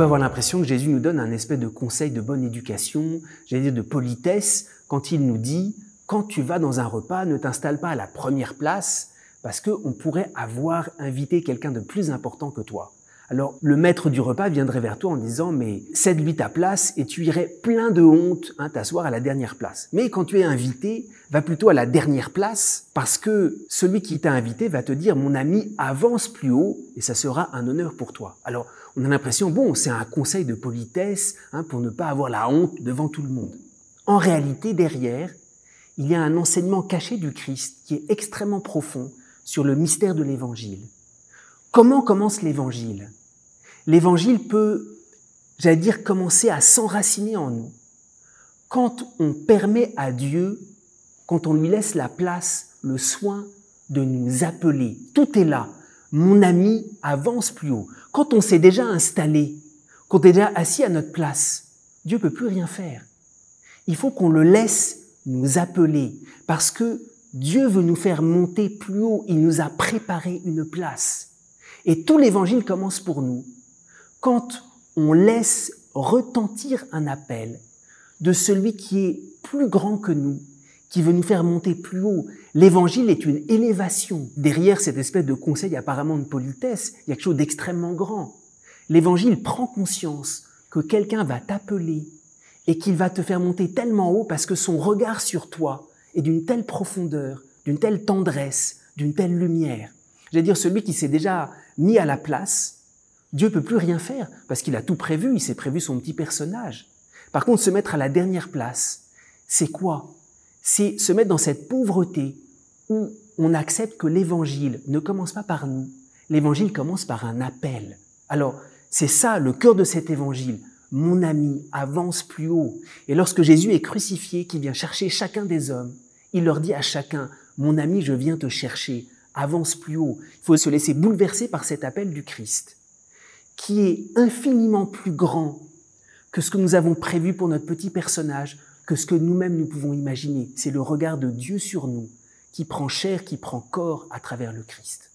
peut avoir l'impression que Jésus nous donne un espèce de conseil de bonne éducation, j'allais dire de politesse, quand il nous dit « quand tu vas dans un repas, ne t'installe pas à la première place parce qu'on pourrait avoir invité quelqu'un de plus important que toi ». Alors, le maître du repas viendrait vers toi en disant « mais cède-lui ta place et tu irais plein de honte t'asseoir à la dernière place ». Mais quand tu es invité, va plutôt à la dernière place parce que celui qui t'a invité va te dire « mon ami, avance plus haut et ça sera un honneur pour toi ». Alors, on a l'impression, bon, c'est un conseil de politesse pour ne pas avoir la honte devant tout le monde. En réalité, derrière, il y a un enseignement caché du Christ qui est extrêmement profond sur le mystère de l'Évangile. Comment commence l'Évangile ? L'Évangile peut, j'allais dire, commencer à s'enraciner en nous quand on permet à Dieu, quand on lui laisse la place, le soin de nous appeler. Tout est là. Mon ami, avance plus haut. Quand on s'est déjà installé, quand on est déjà assis à notre place, Dieu ne peut plus rien faire. Il faut qu'on le laisse nous appeler parce que Dieu veut nous faire monter plus haut. Il nous a préparé une place. Et tout l'Évangile commence pour nous quand on laisse retentir un appel de celui qui est plus grand que nous, qui veut nous faire monter plus haut. L'Évangile est une élévation. Derrière cette espèce de conseil apparemment de politesse, il y a quelque chose d'extrêmement grand. L'Évangile prend conscience que quelqu'un va t'appeler et qu'il va te faire monter tellement haut parce que son regard sur toi est d'une telle profondeur, d'une telle tendresse, d'une telle lumière. J'allais dire, celui qui s'est déjà mis à la place, Dieu ne peut plus rien faire parce qu'il a tout prévu, il s'est prévu son petit personnage. Par contre, se mettre à la dernière place, c'est quoi ? C'est se mettre dans cette pauvreté où on accepte que l'Évangile ne commence pas par nous. L'Évangile commence par un appel. Alors, c'est ça le cœur de cet Évangile. Mon ami, avance plus haut. Et lorsque Jésus est crucifié, qu'il vient chercher chacun des hommes, il leur dit à chacun, mon ami, je viens te chercher, avance plus haut. Il faut se laisser bouleverser par cet appel du Christ, qui est infiniment plus grand que ce que nous avons prévu pour notre petit personnage, que ce que nous-mêmes nous pouvons imaginer. C'est le regard de Dieu sur nous qui prend chair, qui prend corps à travers le Christ.